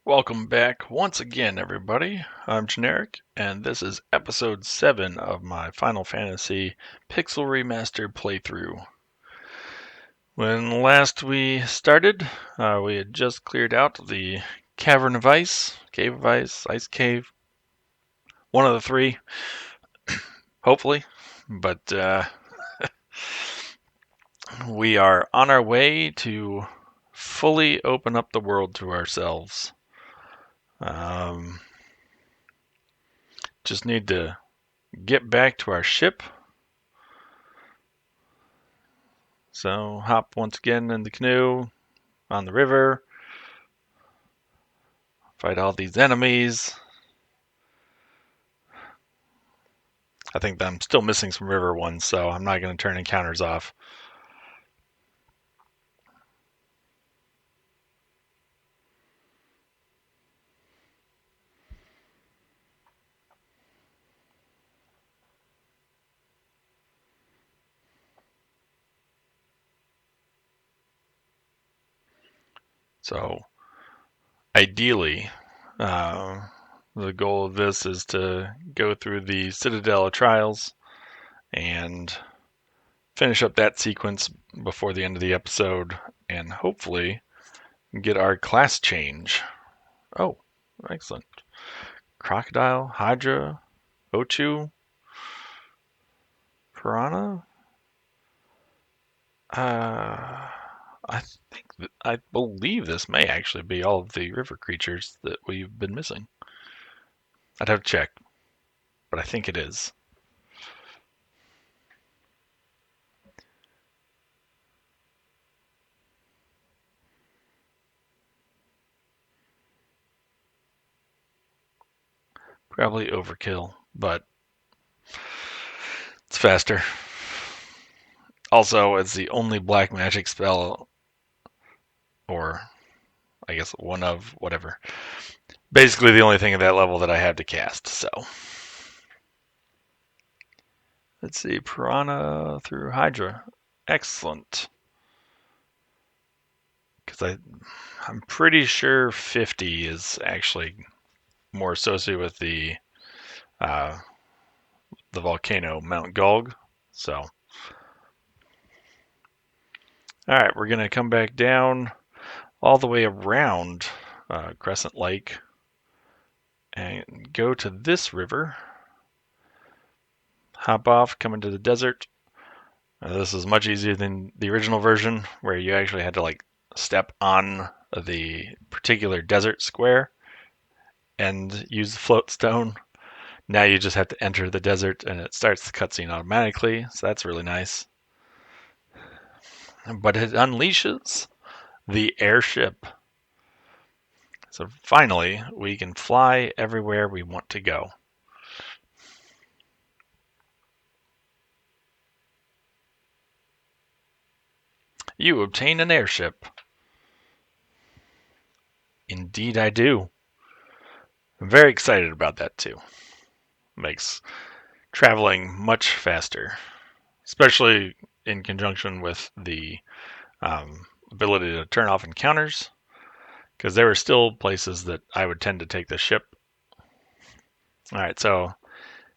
Welcome back once again, everybody. I'm Generic, and this is episode 7 of my Final Fantasy Pixel Remaster playthrough. When last we started, we had just cleared out the Cavern of Ice, Cave of Ice, Ice Cave, one of the three, hopefully, but we are on our way to fully open up the world to ourselves. Just need to get back to our ship. So hop once again in the canoe on the river, fight all these enemies. I think that I'm still missing some river ones, so I'm not going to turn encounters off. So ideally, the goal of this is to go through the Citadel of Trials and finish up that sequence before the end of the episode and hopefully get our class change. Oh, excellent. Crocodile, Hydra, Ochu, Piranha. I believe this may actually be all of the river creatures that we've been missing. I'd have to check, but I think it is. Probably overkill, but it's faster. Also, it's the only black magic spell, or I guess one of whatever. Basically, the only thing at that level that I have to cast. So, let's see, Piranha through Hydra. Excellent. Because I'm pretty sure 50 is actually more associated with uh, the volcano Mount Gulg. So, all right, we're gonna come back down all the way around Crescent Lake and go to this river. Hop off, come into the desert. This is much easier than the original version, where you actually had to like step on the particular desert square and use the float stone. Now you just have to enter the desert and it starts the cutscene automatically, so that's really nice. But it unleashes the airship. So finally, we can fly everywhere we want to go. You obtain an airship. Indeed, I do. I'm very excited about that too. Makes traveling much faster, especially in conjunction with the ability to turn off encounters, because there were still places that I would tend to take the ship. All right, so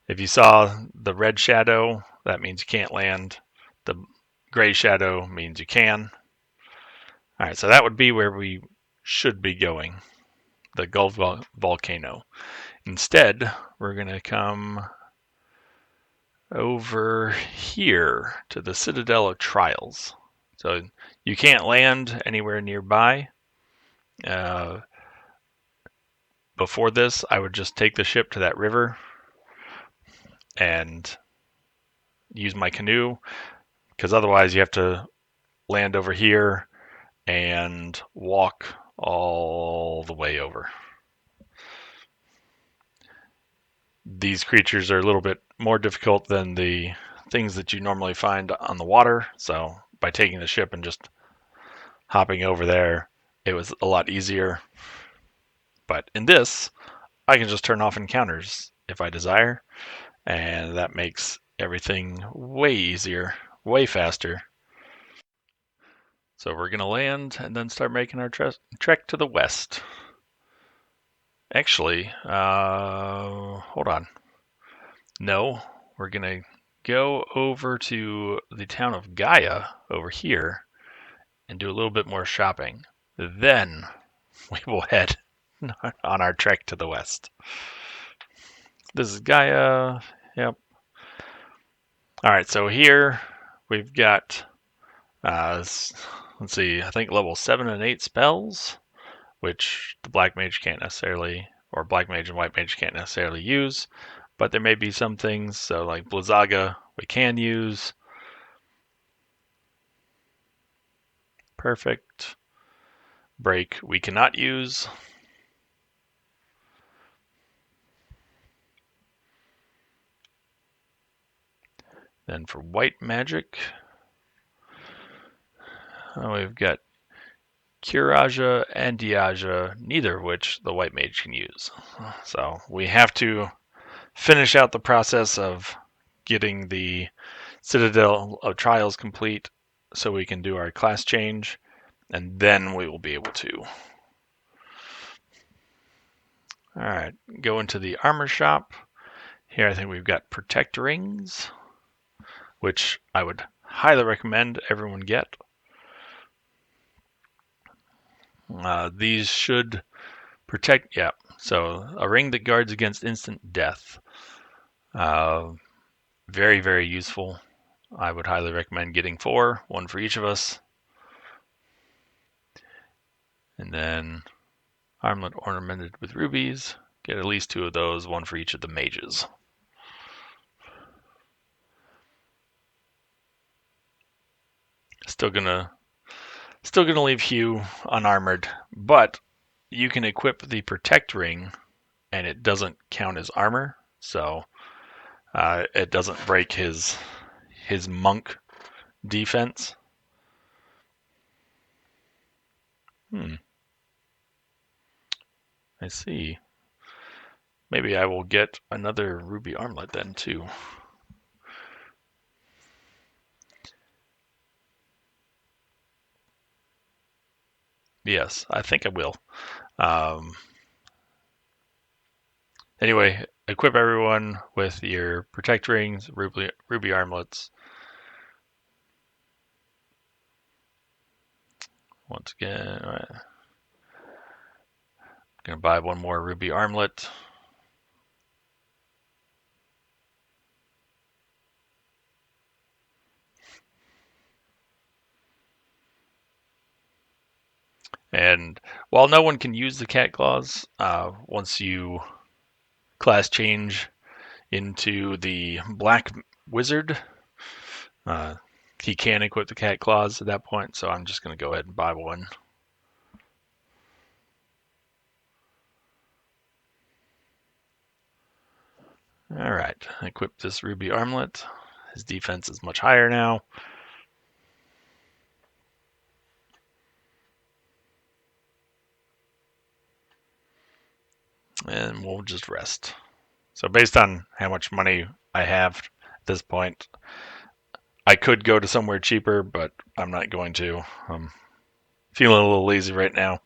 if you saw the red shadow, that means you can't land. The gray shadow means you can. All right, so that would be where we should be going, the Gulg volcano. Instead, we're going to come over here to the Citadel of Trials. So you can't land anywhere nearby. Before this, I would just take the ship to that river and use my canoe, because otherwise you have to land over here and walk all the way over. These creatures are a little bit more difficult than the things that you normally find on the water, so by taking the ship and just hopping over there, it was a lot easier. But in this, I can just turn off encounters if I desire, and that makes everything way easier, way faster. So we're going to land and then start making our trek to the west. Actually, hold on. No, we're going to go over to the town of Gaia over here and do a little bit more shopping. Then we will head on our trek to the west. This is Gaia. Yep. All right, so here we've got, let's see, I think level 7 and 8 spells, which the Black Mage can't necessarily, or Black Mage and White Mage can't necessarily use, but there may be some things, so like Blizzaga we can use. Perfect. Break we cannot use. Then for White Magic, we've got Curaja and Diaja, neither of which the White Mage can use. So we have to finish out the process of getting the Citadel of Trials complete so we can do our class change, and then we will be able to. Alright, go into the armor shop. Here I think we've got Protect Rings, which I would highly recommend everyone get. These should protect, yeah, so a ring that guards against instant death. Very, very useful. I would highly recommend getting 4, 1 for each of us. And then armlet ornamented with rubies. Get at least 2 of those, 1 for each of the mages. Still gonna leave Hugh unarmored, but you can equip the protect ring and it doesn't count as armor, so it doesn't break his monk defense. I see. Maybe I will get another ruby armlet then too. Yes, I think I will. Anyway, equip everyone with your protect rings, ruby armlets. Once again, all right. Gonna buy 1 more ruby armlet. And while no one can use the cat claws, once you class change into the black wizard, he can equip the cat claws at that point, so I'm just going to go ahead and buy 1. Alright, equip this ruby armlet. His defense is much higher now. And we'll just rest. So based on how much money I have at this point, I could go to somewhere cheaper, but I'm not going to. I'm feeling a little lazy right now.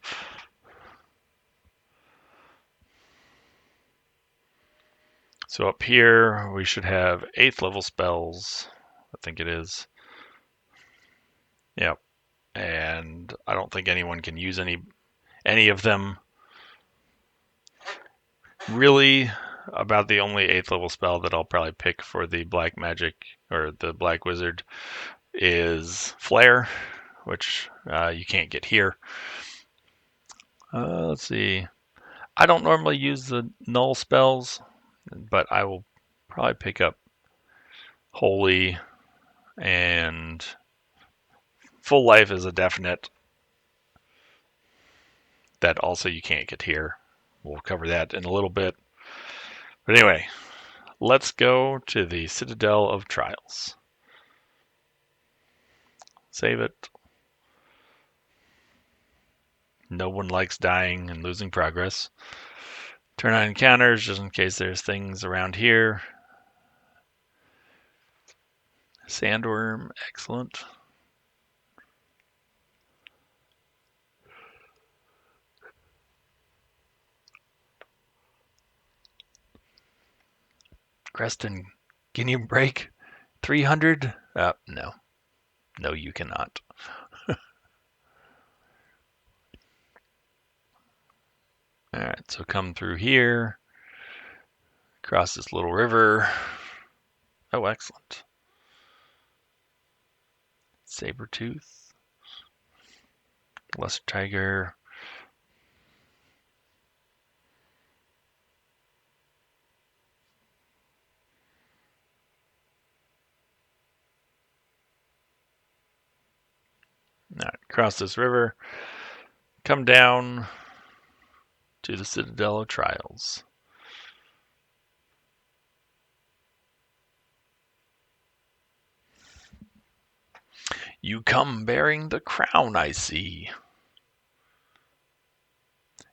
So up here, we should have 8th level spells. I think it is. Yep. And I don't think anyone can use any of them. Really, about the only 8th level spell that I'll probably pick for the black magic or the black wizard is Flare, which you can't get here. Let's see. I don't normally use the null spells, but I will probably pick up Holy, and Full Life is a definite that also you can't get here. We'll cover that in a little bit. But anyway, let's go to the Citadel of Trials. Save it. No one likes dying and losing progress. Turn on encounters just in case there's things around here. Sandworm, excellent. Creston, can you break 300? No. No, you cannot. Alright, so come through here, cross this little river. Oh, excellent. Saber-tooth, lesser tiger. Alright, cross this river, come down to the Citadel of Trials. You come bearing the crown, I see.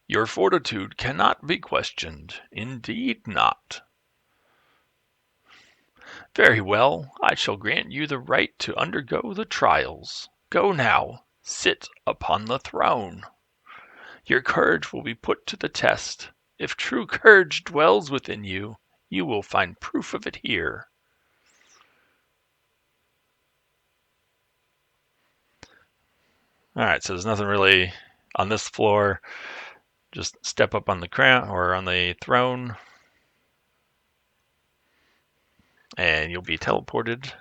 Your fortitude cannot be questioned, indeed not. Very well, I shall grant you the right to undergo the trials. Go now, sit upon the throne. Your courage will be put to the test. If true courage dwells within you, you will find proof of it here. Alright, so there's nothing really on this floor. Just step up on the crown or on the throne, and you'll be teleported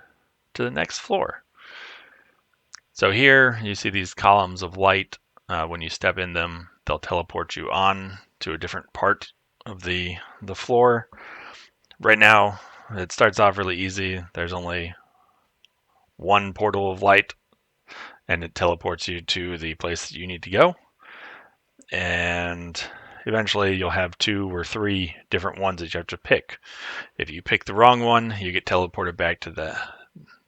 to the next floor. So here you see these columns of light. When you step in them, they'll teleport you on to a different part of the floor. Right now, it starts off really easy. There's only one portal of light, and it teleports you to the place that you need to go. And eventually you'll have 2 or 3 different ones that you have to pick. If you pick the wrong one, you get teleported back to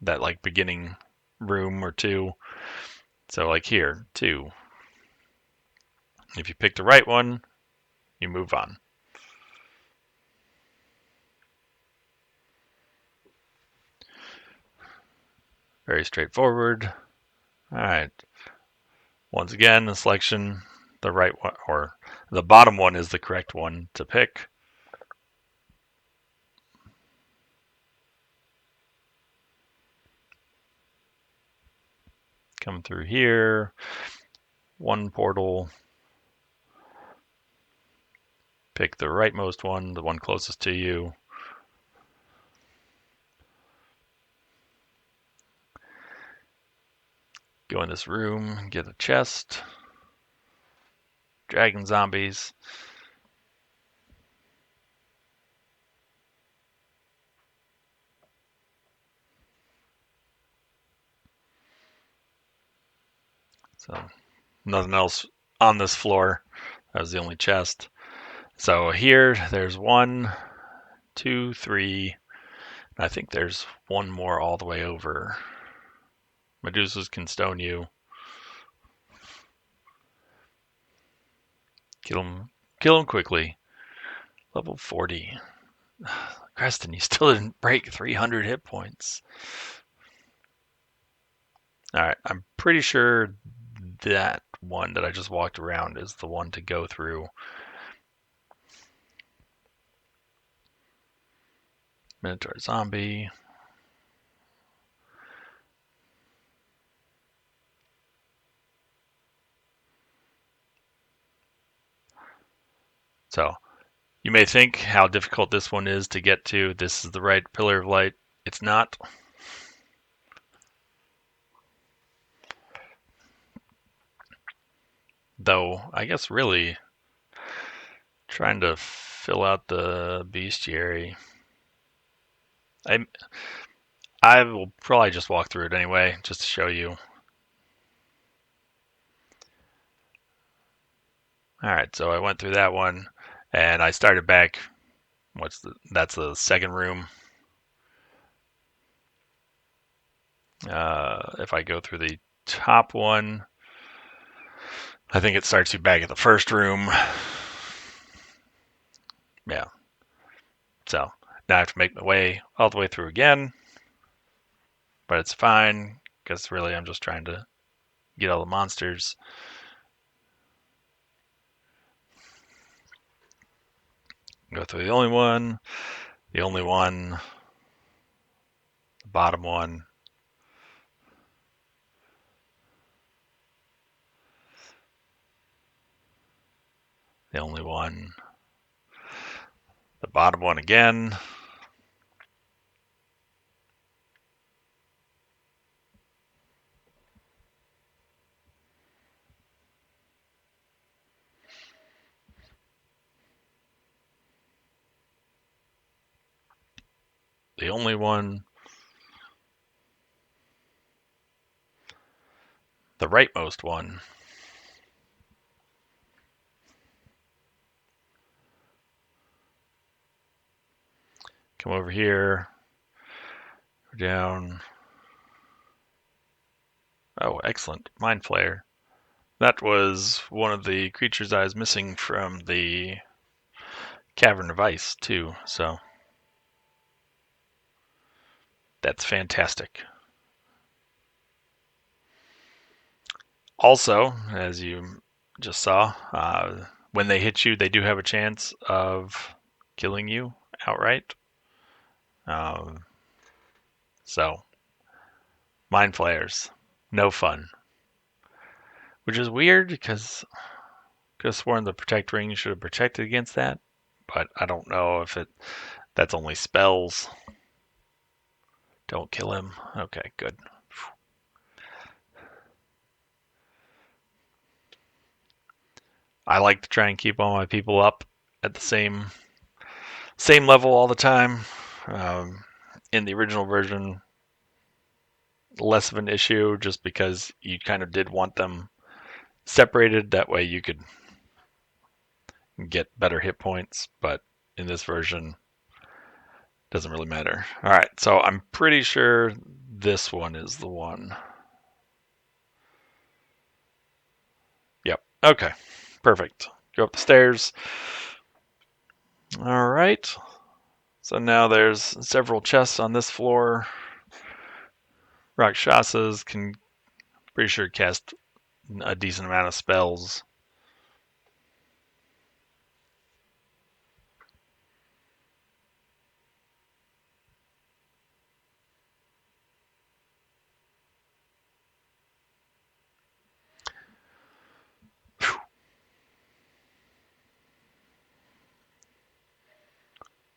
that like beginning room or 2. So like here, 2. If you pick the right one, you move on. Very straightforward. All right. Once again, the selection, the right one, or the bottom one is the correct one to pick. Come through here, one portal, pick the rightmost one, the one closest to you. Go in this room, get a chest, dragon zombies. So nothing else on this floor. That was the only chest. So here, there's 1, 2, 3. I think there's one more all the way over. Medusas can stone you. Kill him quickly. Level 40. Creston, you still didn't break 300 hit points. Alright, I'm pretty sure that one that I just walked around is the one to go through. Minotaur zombie. So, you may think how difficult this one is to get to. This is the right pillar of light. It's not. Though, I guess really trying to fill out the bestiary. I will probably just walk through it anyway, just to show you. Alright, so I went through that one, and I started back. That's the second room. If I go through the top one, I think it starts you back at the first room. Yeah. So now I have to make my way all the way through again. But it's fine, because really I'm just trying to get all the monsters. Go through the only one. The only one, the bottom one, the only one, the bottom one again, the only one, the rightmost one, come over here, down. Oh, excellent. Mind Flayer. That was one of the creatures I was missing from the Cavern of Ice, too, so that's fantastic. Also, as you just saw, when they hit you, they do have a chance of killing you outright. So, Mind Flayers, no fun. Which is weird because I could have sworn the Protect Ring should have protected against that, but I don't know if that's only spells. Don't kill him. Okay, good. I like to try and keep all my people up at the same level all the time. In the original version, less of an issue just because you kind of did want them separated. That way you could get better hit points, but in this version, doesn't really matter. All right, so I'm pretty sure this one is the one. Yep. Okay. Perfect. Go up the stairs. All right. So now there's several chests on this floor. Rakshasas can pretty sure cast a decent amount of spells.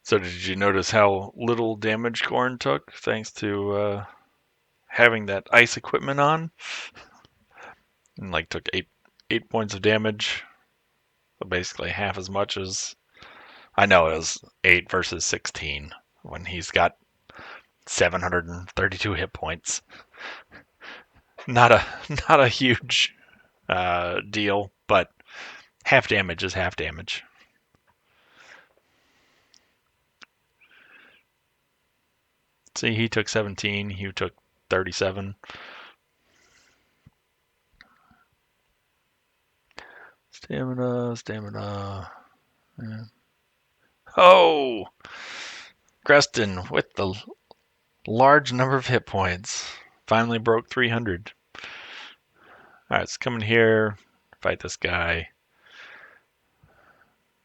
So did you notice how little damage Gorn took thanks to having that ice equipment on? And like took eight points of damage, so basically half as much as I know it was 8 versus 16 when he's got 732 hit points. Not a huge deal, but half damage is half damage. See, he took 17, he took 37. Stamina. Yeah. Oh! Creston with the large number of hit points. Finally broke 300. Alright, let's come in here, fight this guy.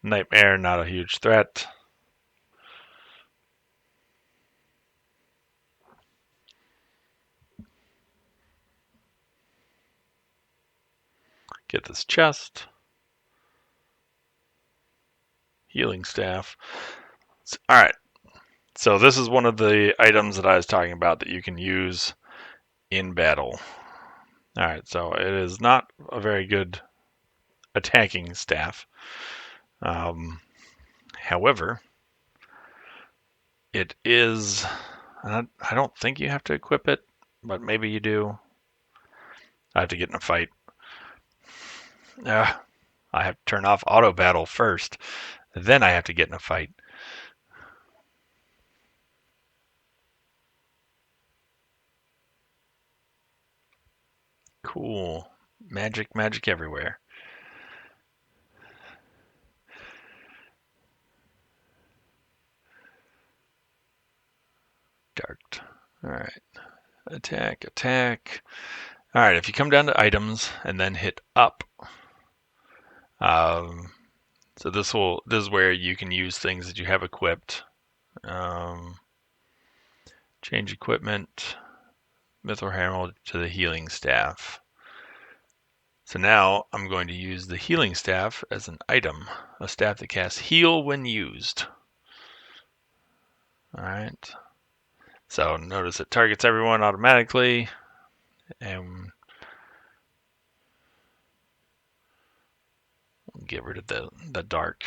Nightmare, not a huge threat. Get this chest. Healing staff. Alright, so this is one of the items that I was talking about that you can use in battle. Alright, so it is not a very good attacking staff. However, it is... I don't think you have to equip it, but maybe you do. I have to get in a fight. I have to turn off auto battle first. Then I have to get in a fight. Cool. Magic everywhere. Dart. Alright. Attack. Alright, if you come down to items and then hit up, so this is where you can use things that you have equipped. Change equipment, mithril hammer to the healing staff. So now I'm going to use the healing staff as an item, a staff that casts heal when used. Alright, so notice it targets everyone automatically, and get rid of the dark.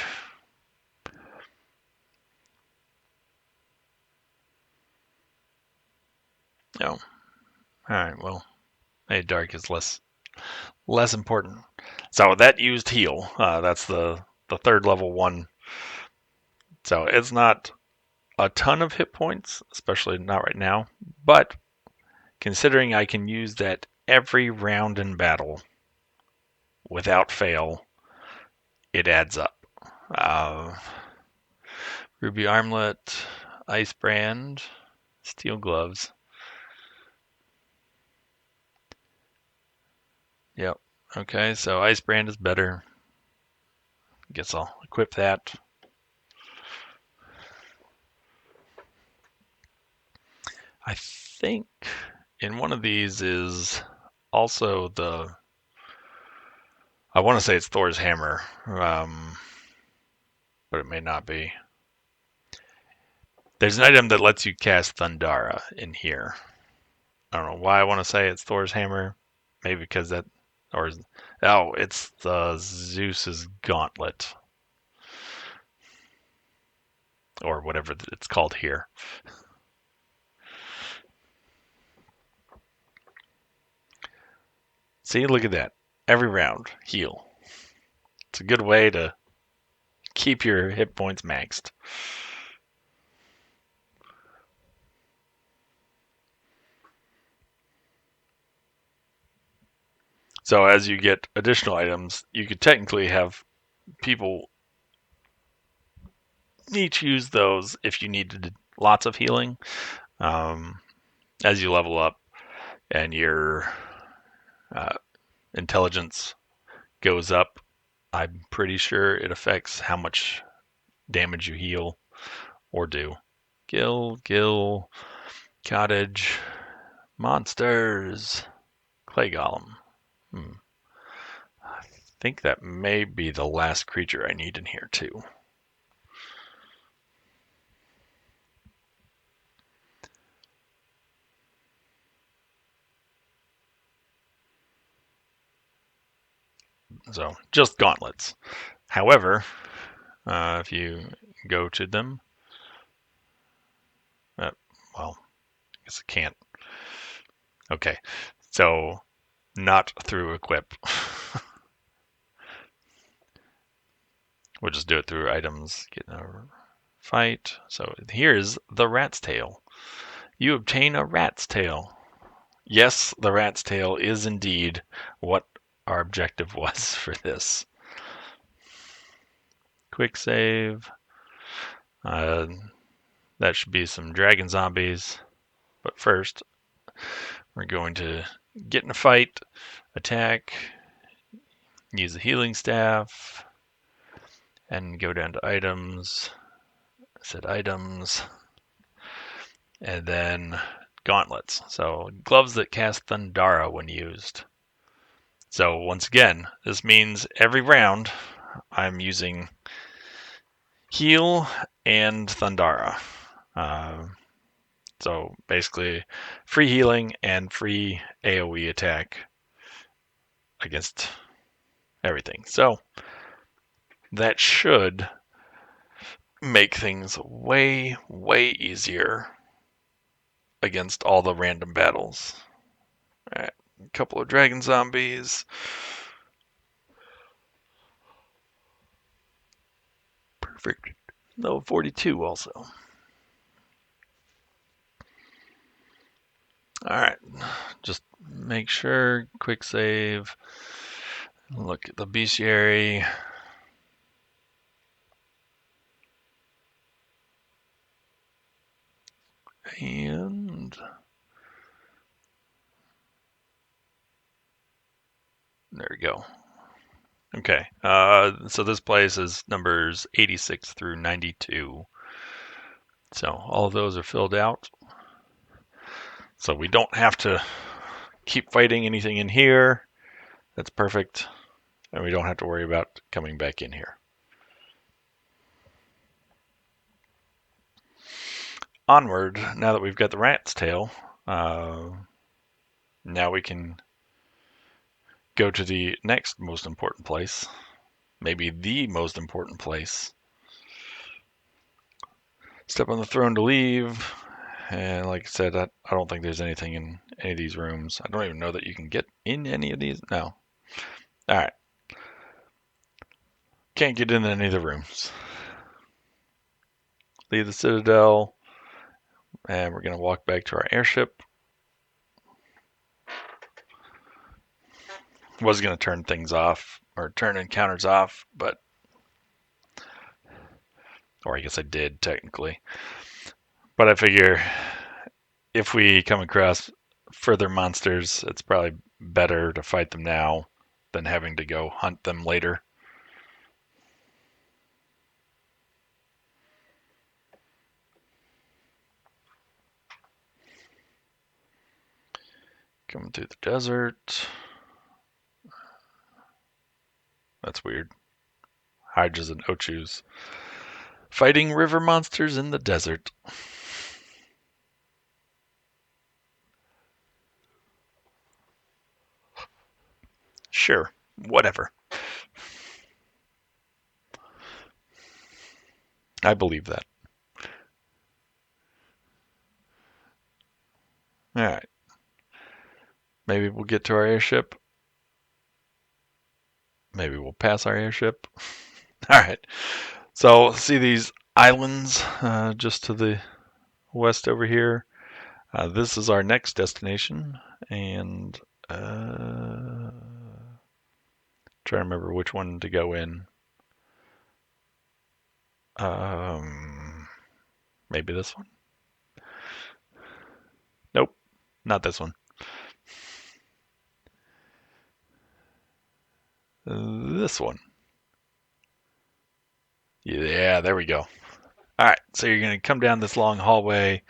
No. Alright, well, a dark is less important. So that used heal. That's the third level one. So it's not a ton of hit points, especially not right now. But considering I can use that every round in battle without fail, it adds up. Ruby armlet, ice brand, steel gloves. Yep. Okay, so ice brand is better. Guess I'll equip that. I think in one of these is also I want to say it's Thor's hammer, but it may not be. There's an item that lets you cast Thundara in here. I don't know why I want to say it's Thor's hammer. Maybe because that, or it's the Zeus's gauntlet, or whatever it's called here. See, look at that. Every round, heal. It's a good way to keep your hit points maxed. So as you get additional items, you could technically have people each use those if you needed lots of healing. As you level up and your intelligence goes up, I'm pretty sure it affects how much damage you heal or do. Gil, cottage, monsters, clay golem. I think that may be the last creature I need in here too. So just gauntlets. However, if you go to them, well, I guess I can't. Okay, so not through equip. We'll just do it through items. Get a fight. So here's the rat's tail. You obtain a rat's tail. Yes, the rat's tail is indeed what our objective was for this. Quick save. That should be some dragon zombies. But first, we're going to get in a fight, attack, use the healing staff, and go down to items. Set items. And then gauntlets. So gloves that cast Thundara when used. So once again, this means every round I'm using heal and Thundara. So basically free healing and free AoE attack against everything. So that should make things way, way easier against all the random battles. All right, a couple of dragon zombies. Perfect. Level 42 also. Alright, just make sure, quick save, look at the bestiary. And there we go. Okay, so this place is numbers 86 through 92. So all of those are filled out. So we don't have to keep fighting anything in here. That's perfect. And we don't have to worry about coming back in here. Onward, now that we've got the rat's tail, now we can go to the next most important place. Maybe the most important place. Step on the throne to leave. And like I said, I don't think there's anything in any of these rooms. I don't even know that you can get in any of these. No. Alright. Can't get in any of the rooms. Leave the Citadel. And we're going to walk back to our airship. Was going to turn things off, or turn encounters off, but... Or I guess I did, technically. But I figure if we come across further monsters, it's probably better to fight them now than having to go hunt them later. Coming through the desert. That's weird. Hydras and Ochus. Fighting river monsters in the desert. Sure, whatever. I believe that. Alright. Maybe we'll get to our airship. Maybe we'll pass our airship. Alright. So, see these islands just to the west over here? This is our next destination. And trying to remember which one to go in. Maybe this one? Nope, not this one. This one. Yeah, there we go. Alright, so you're going to come down this long hallway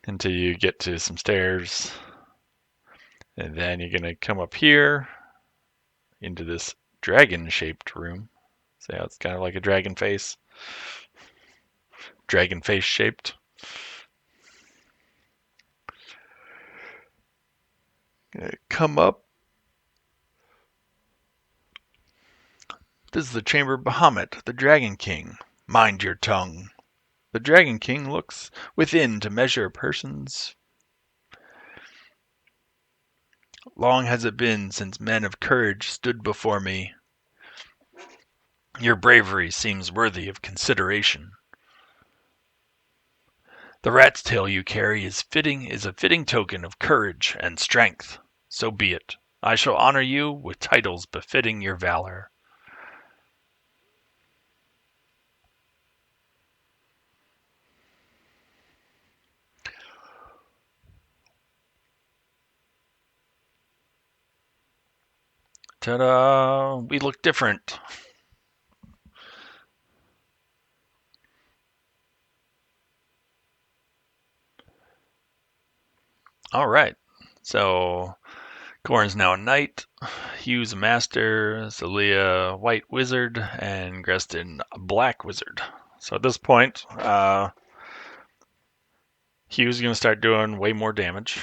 until you get to some stairs. And then you're going to come up here into this dragon-shaped room. See how it's kind of like a dragon face? Dragon face shaped. Come up. This is the chamber of Bahamut, the Dragon King. Mind your tongue. The Dragon King looks within to measure persons. Long has it been since men of courage stood before me. Your bravery seems worthy of consideration. The rat's tail you carry is a fitting token of courage and strength. So be it. I shall honor you with titles befitting your valor. Ta-da! We look different. All right. So Corrin's now a knight, Hugh's a master, Celia white wizard, and Greston a black wizard. So at this point, Hugh's going to start doing way more damage.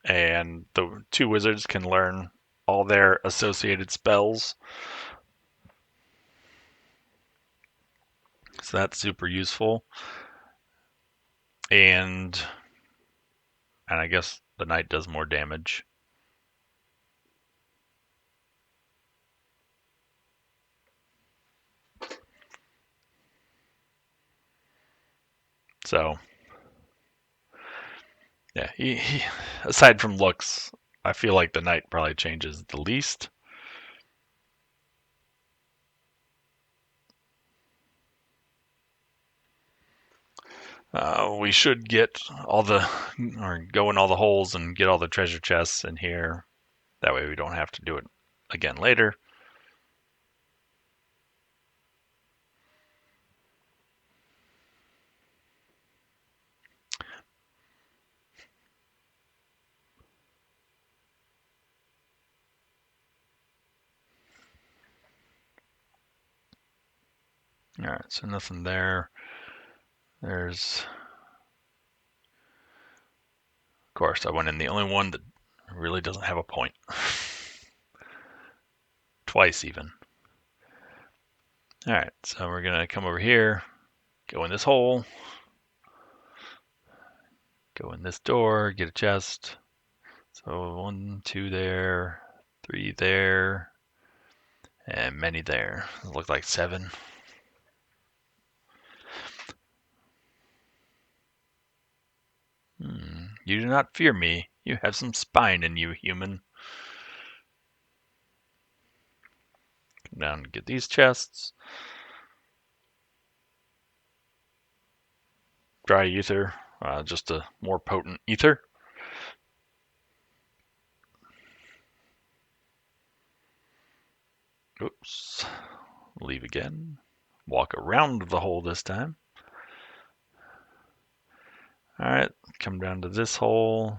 And the two wizards can learn all their associated spells. So that's super useful. And I guess the knight does more damage. So, yeah, he aside from looks, I feel like the knight probably changes the least. We should get go in all the holes and get all the treasure chests in here. That way we don't have to do it again later. Alright, so nothing there. There's... Of course, I went in the only one that really doesn't have a point. Twice, even. Alright, so we're going to come over here, go in this hole, go in this door, get a chest. So 1, 2 there, 3 there, and many there. It looked like 7. You do not fear me. You have some spine in you, human. Come down and get these chests. Dry ether, just a more potent ether. Oops. Leave again. Walk around the hole this time. Alright, come down to this hole.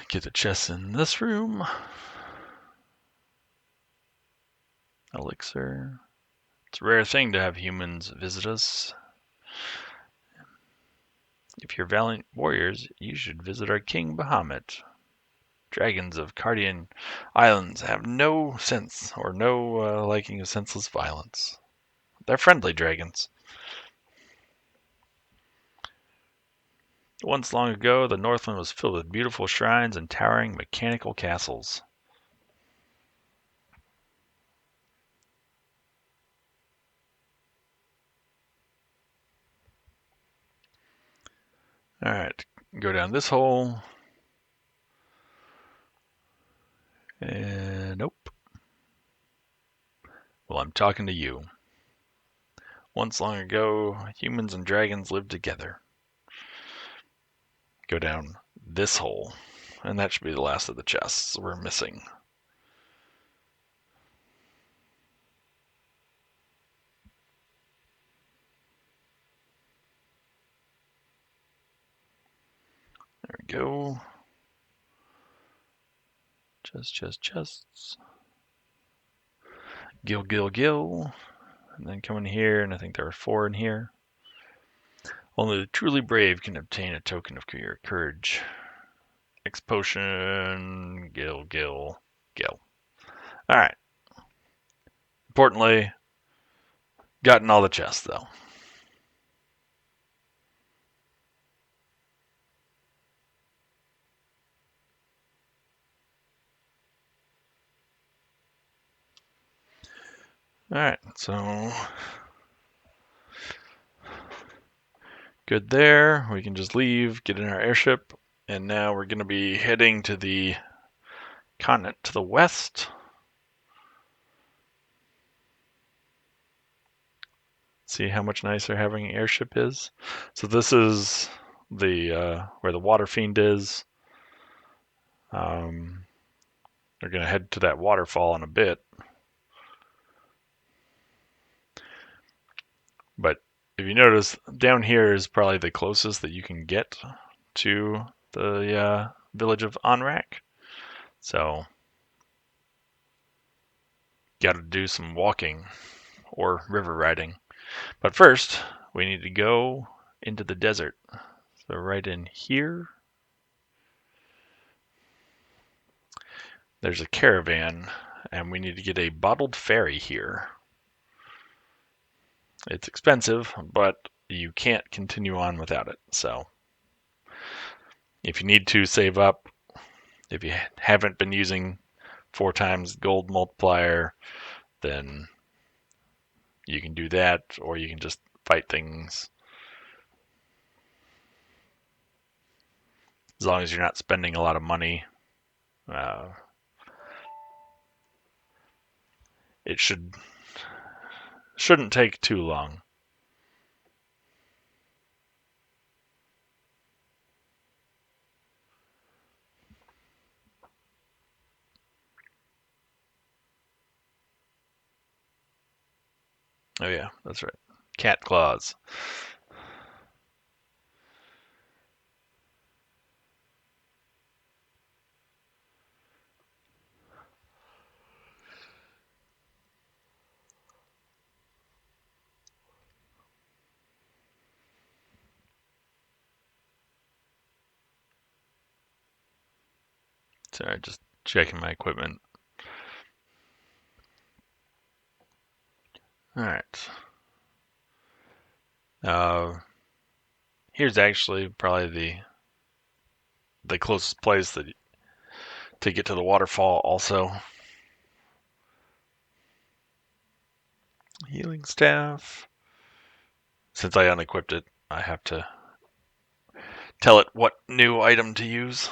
Get the chest in this room. Elixir. It's a rare thing to have humans visit us. If you're valiant warriors, you should visit our king Bahamut. Dragons of Cardian Islands have no sense or no liking of senseless violence. They're friendly dragons. Once long ago, the Northland was filled with beautiful shrines and towering mechanical castles. Alright, go down this hole. And nope. Well, I'm talking to you. Once long ago, humans and dragons lived together. Go down this hole. And that should be the last of the chests we're missing. There we go. Chests. Gil. And then come in here, and I think there are 4 in here. Only the truly brave can obtain a token of your courage. X potion, Gil. Alright. Importantly, gotten all the chests, though. Alright, so good there. We can just leave, get in our airship, and now we're going to be heading to the continent to the west. See how much nicer having an airship is. So this is the where the water fiend is. We're going to head to that waterfall in a bit. But if you notice, down here is probably the closest that you can get to the village of Onrak. So, got to do some walking or river riding. But first, we need to go into the desert. So right in here, there's a caravan, and we need to get a bottled ferry here. It's expensive, but you can't continue on without it. So if you need to save up, if you haven't been using 4 times gold multiplier, then you can do that, or you can just fight things. As long as you're not spending a lot of money, it shouldn't take too long. Oh yeah, that's right. Cat claws. Sorry, just checking my equipment. Alright. Here's actually probably the closest place to get to the waterfall also. Healing staff. Since I unequipped it, I have to tell it what new item to use.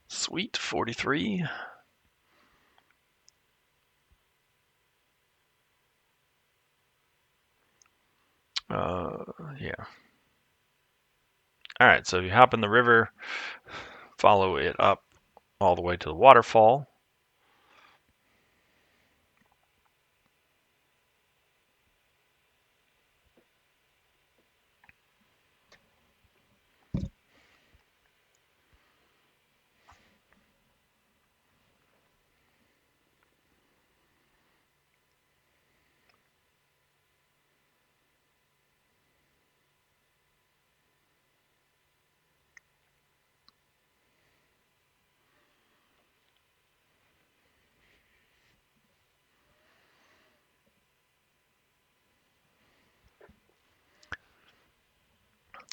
Sweet, 43. Yeah. Alright, so if you hop in the river, follow it up all the way to the waterfall.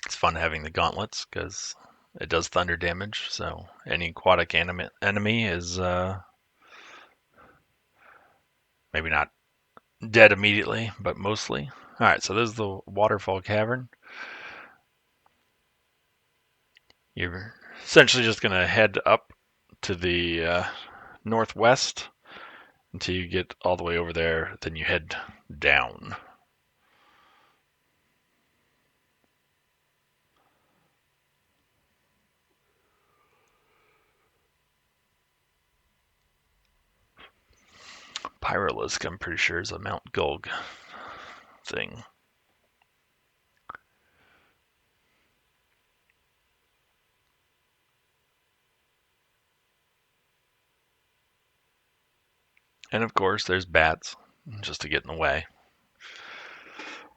It's fun having the gauntlets because it does thunder damage, so any aquatic enemy is maybe not dead immediately, but mostly. Alright, so this is the waterfall cavern. You're essentially just going to head up to the northwest until you get all the way over there, then you head down. Pyrolisk, I'm pretty sure, is a Mount Gulg thing. And of course, there's bats, just to get in the way.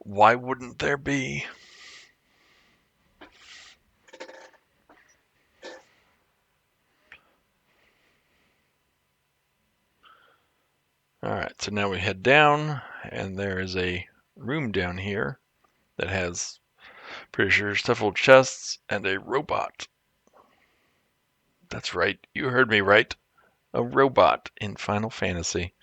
Why wouldn't there be? Alright, so now we head down, and there is a room down here that has, pretty sure, several chests and a robot. That's right, you heard me right. A robot in Final Fantasy.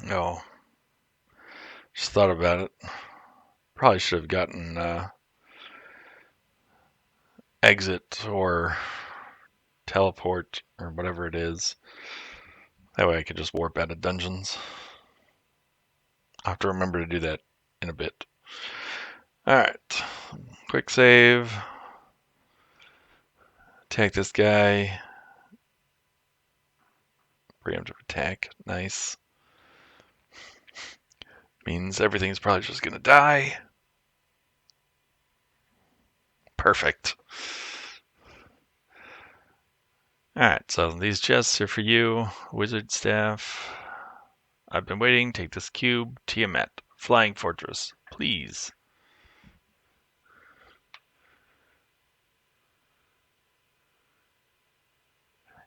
Oh, just thought about it. Probably should have gotten exit or teleport or whatever it is. That way I could just warp out of dungeons. I'll have to remember to do that in a bit. Alright, quick save. Attack this guy. Preemptive attack, nice. Means everything's probably just gonna die. Perfect. Alright, so these chests are for you. Wizard staff. I've been waiting. Take this cube. Tiamat. Flying fortress. Please.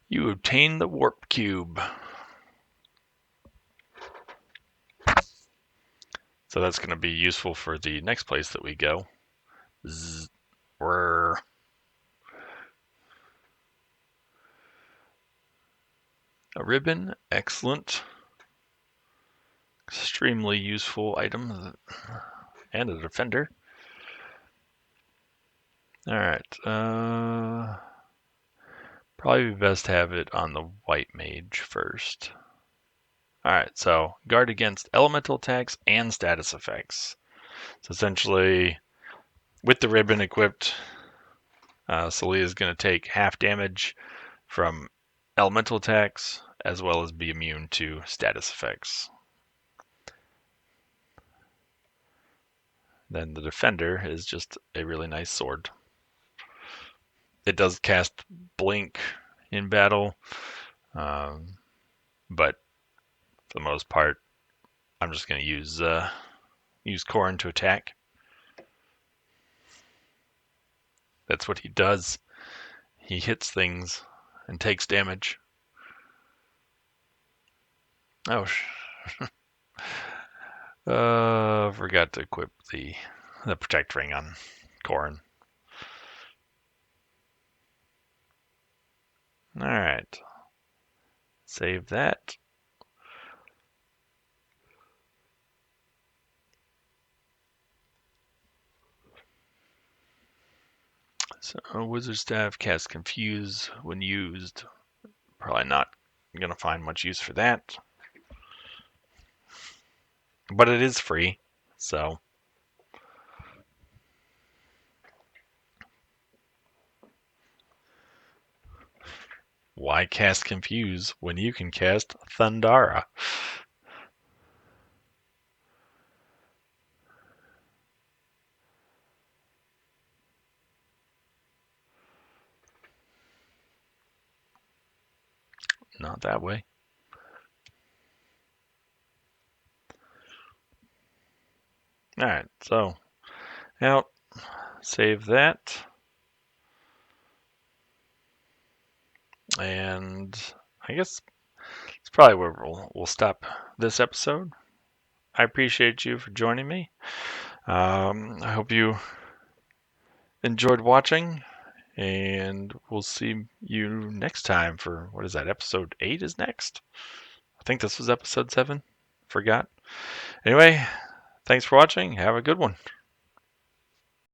You obtain the warp cube. So that's going to be useful for the next place that we go. A ribbon. Excellent. Extremely useful item. And a defender. Alright. Probably best to have it on the white mage first. Alright, so guard against elemental attacks and status effects. So essentially, with the ribbon equipped, Celia is going to take half damage from elemental attacks, as well as be immune to status effects. Then the defender is just a really nice sword. It does cast blink in battle, but for the most part, I'm just going to use Corrin to attack. That's what he does. He hits things and takes damage. Oh, forgot to equip the protect ring on Corrin. All right, save that. So Wizard Staff casts Confuse when used. Probably not gonna find much use for that, but it is free, so. Why cast Confuse when you can cast Thundara? Not that way. Alright, so out, save that. And I guess it's probably where we'll stop this episode. I appreciate you for joining me. I hope you enjoyed watching, and we'll see you next time for what is that? Episode 8 is next. I think this was episode 7. Forgot. Anyway, thanks for watching. Have a good one.